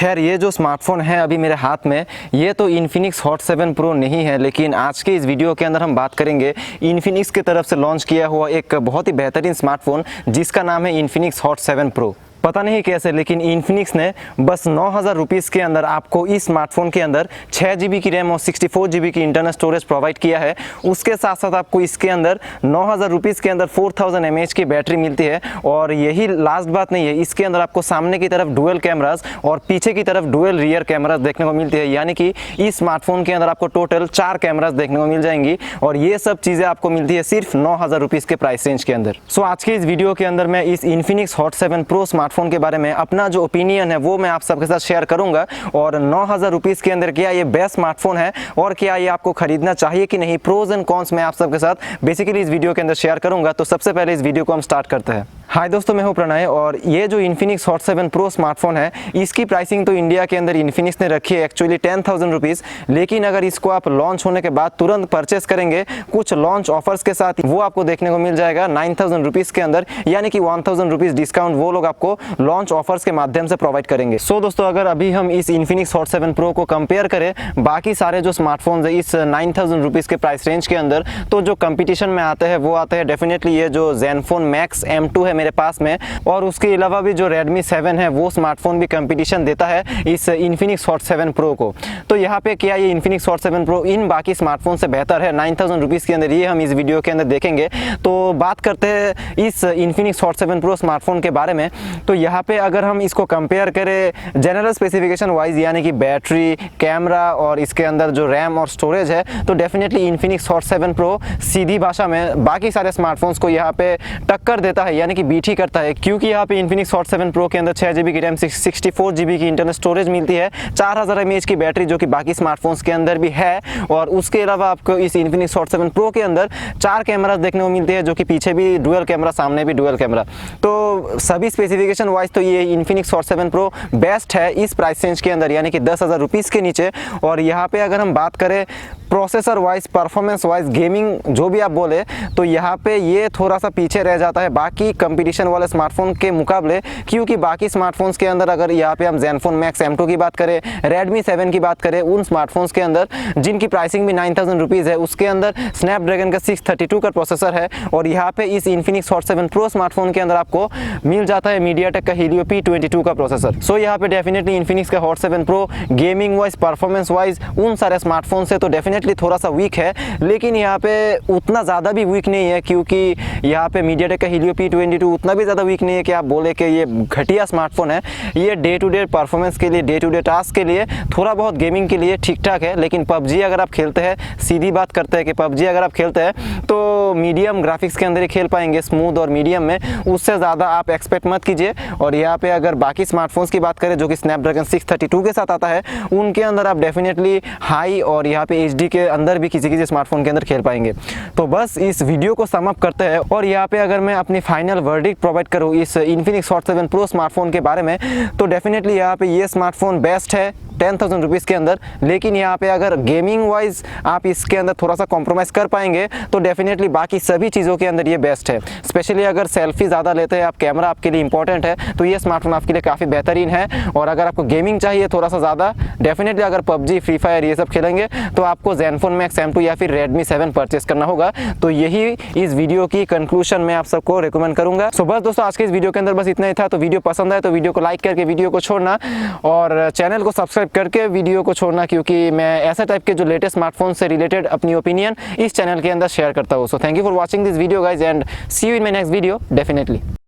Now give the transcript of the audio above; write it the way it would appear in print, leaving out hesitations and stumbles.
खैर ये जो स्मार्टफोन है अभी मेरे हाथ में, ये तो इन्फिनिक्स हॉट 7 प्रो नहीं है, लेकिन आज के इस वीडियो के अंदर हम बात करेंगे इन्फिनिक्स की तरफ से लॉन्च किया हुआ एक बहुत ही बेहतरीन स्मार्टफोन जिसका नाम है इन्फिनिक्स हॉट 7 प्रो। पता नहीं कैसे, लेकिन इन्फिनिक्स ने बस 9,000 रुपीज़ के अंदर आपको इस स्मार्टफोन के अंदर 6 GB की रैम और 64 GB की इंटरनल स्टोरेज प्रोवाइड किया है। उसके साथ साथ आपको इसके अंदर 9,000 रुपीज़ के अंदर 4000 mAh की बैटरी मिलती है। और यही लास्ट बात नहीं है, इसके अंदर आपको सामने की तरफ डुअल कैमराज और पीछे की तरफ डुअल रियर कैमराज देखने को मिलती है, यानी कि इस स्मार्टफोन के अंदर आपको टोटल 4 कैमराज देखने को मिल जाएंगी। और ये सब चीज़ें आपको मिलती है सिर्फ 9,000 रुपीज़ के प्राइस रेंज के अंदर। सो आज के इस वीडियो के अंदर मैं इस इन्फिनिक्स हॉट 7 प्रो स्मार्टफोन के बारे में अपना जो ओपिनियन है वो मैं आप सबके साथ शेयर करूंगा। और 9,000 रुपीज़ के अंदर क्या ये बेस्ट स्मार्टफोन है और क्या ये आपको खरीदना चाहिए कि नहीं, प्रोज एंड कॉन्स मैं आप सबके साथ बेसिकली इस वीडियो के अंदर शेयर करूंगा। तो सबसे पहले इस वीडियो को हम स्टार्ट करते हैं। हाय दोस्तों, मैं हूं प्रणय और ये जो इन्फिनिक्स हॉट 7 प्रो स्मार्टफोन है इसकी प्राइसिंग तो इंडिया के अंदर इन्फिनिक्स ने रखी है एक्चुअली 10,000 रुपीज़, लेकिन अगर इसको आप लॉन्च होने के बाद तुरंत परचेस करेंगे कुछ लॉन्च ऑफर्स के साथ, वो आपको देखने को मिल जाएगा 9,000 रुपीज़ के अंदर, यानी कि 1,000 रुपीज़ डिस्काउंट वो लोग आपको लॉन्च ऑफर्स के माध्यम से प्रोवाइड करेंगे। सो दोस्तों, अगर अभी हम इस इन्फिनिक्स हॉट 7 प्रो को कंपेयर करें बाकी सारे जो स्मार्टफोन्स है इस 9,000 रुपीज़ के प्राइस रेंज के अंदर, तो जो कंपटीशन में आते हैं वो आते हैं डेफिनेटली ये जो ज़ेनफोन मैक्स M2 है मेरे पास में, और उसके अलावा भी जो Redmi 7 है वो स्मार्टफोन भी कंपटीशन देता है इस इन्फिनिक्स हॉट 7 प्रो को। तो यहाँ पे क्या ये इन्फिनिक्स हॉट 7 प्रो इन बाकी स्मार्टफोन से बेहतर है 9,000 रुपीज़ के अंदर, ये हम इस वीडियो के अंदर देखेंगे। तो बात करते हैं इस इन्फिनिक्स हॉट 7 प्रो स्मार्टफोन के बारे में। तो यहाँ पे अगर हम इसको कंपेयर करें जनरल स्पेसिफिकेशन वाइज, यानी कि बैटरी, कैमरा और इसके अंदर जो रैम और स्टोरेज है, तो डेफिनेटली इन्फिनिक्स हॉट 7 प्रो सीधी भाषा में बाकी सारे स्मार्टफोन्स को यहाँ पे टक्कर देता है, यानी कि बीट ही करता है। क्योंकि यहाँ पे इन्फिनिक्स हॉट 7 प्रो के अंदर 6 GB की रैम, 64 GB की इंटरनल स्टोरेज मिलती है, 4000 mAh की बैटरी जो कि बाकी स्मार्टफोन्स के अंदर भी है। और उसके अलावा आपको इस इन्फिनिक्स हॉट 7 प्रो के अंदर 4 कैमराज देखने को मिलते हैं, जो कि पीछे भी डुअल कैमरा, सामने भी डुअल कैमरा। तो सभी स्पेसिफिकेशन वाइज तो ये इन्फिनिक्स हॉट 7 प्रो बेस्ट है इस प्राइस रेंज के अंदर, यानी कि 10,000 रुपीज़ के नीचे। और यहाँ पे अगर हम बात करें processor wise, performance wise, gaming जो भी आप बोले, तो यहाँ पे ये थोड़ा सा पीछे रह जाता है बाकी कंपटीशन वाले स्मार्टफोन के मुकाबले। क्योंकि बाकी स्मार्टफोन्स के अंदर अगर यहाँ पे हम ज़ेनफोन मैक्स M2 की बात करें, Redmi 7 की बात करें, उन स्मार्टफोन्स के अंदर जिनकी प्राइसिंग भी 9,000 रुपीज़ है, उसके अंदर स्नैपड्रैगन का 632 का प्रोसेसर है। और यहाँ पे इस इन्फिनिक्स हॉट 7 प्रो स्मार्टफोन के अंदर आपको मिल जाता है मीडियाटेक का Helio P22 का प्रोसेसर। सो यहाँ पे डेफिनेटली इन्फिनिक्स का hot 7 pro gaming wise, performance wise उन सारे स्मार्टफोन से तो डेफिनेटली थोड़ा सा वीक है, लेकिन यहाँ पे उतना ज़्यादा भी वीक नहीं है। क्योंकि यहाँ पे मीडियाटेक का Helio P22 उतना भी ज़्यादा वीक नहीं है कि आप बोले कि ये घटिया स्मार्टफोन है। ये डे टू डे परफॉर्मेंस के लिए, डे टू डे टास्क के लिए, थोड़ा बहुत गेमिंग के लिए ठीक ठाक है। लेकिन पबजी अगर आप खेलते हैं, सीधी बात करते हैं कि पबजी अगर आप खेलते हैं तो मीडियम ग्राफिक्स के अंदर ही खेल पाएंगे, स्मूथ और मीडियम में, उससे ज़्यादा आप एक्सपेक्ट मत कीजिए। और यहाँ पे अगर बाकी स्मार्टफोन्स की बात करें जो कि स्नैपड्रैगन 632 के साथ आता है, उनके अंदर आप डेफिनेटली हाई और यहाँ पे HD के अंदर भी किसी किसी स्मार्टफोन के अंदर खेल पाएंगे। तो बस इस वीडियो को सम अप करते हैं। और यहाँ पे अगर मैं अपनी फाइनल वर्डिक्ट प्रोवाइड करूँ इस इन्फिनिक्स हॉट 7 प्रो स्मार्टफोन के बारे में, तो डेफिनेटली यहाँ पे ये स्मार्टफोन बेस्ट है 10,000 रुपीज़ के अंदर। लेकिन यहाँ पे अगर गेमिंग वाइज आप इसके अंदर थोड़ा सा कॉम्प्रोमाइज़ कर पाएंगे तो डेफिनेटली बाकी सभी चीज़ों के अंदर ये बेस्ट है। स्पेशली अगर सेल्फी ज़्यादा लेते हैं आप, कैमरा आपके लिए इंपॉर्टेंट है, तो ये स्मार्टफोन आपके लिए काफ़ी बेहतरीन है। और अगर आपको गेमिंग चाहिए थोड़ा सा ज़्यादा, डेफिनेटली अगर पबजी, फ्री फायर ये सब खेलेंगे तो आपको ज़ेनफोन मैक्स M2 या फिर Redmi 7 परचेस करना होगा। तो यही इस वीडियो की कंक्लूजन मैं आप सबको रिकमेंड करूंगा। सो बस दोस्तों, आज के इस वीडियो के अंदर बस इतना ही था। तो वीडियो पसंद आए तो वीडियो को लाइक करके वीडियो को छोड़ना और चैनल को सब्सक्राइब करके वीडियो को छोड़ना, क्योंकि मैं ऐसा टाइप के जो लेटेस्ट स्मार्टफोन से रिलेटेड अपनी ओपिनियन इस चैनल के अंदर शेयर करता हूँ। So thank you for watching this video guys and see you in my next video definitely.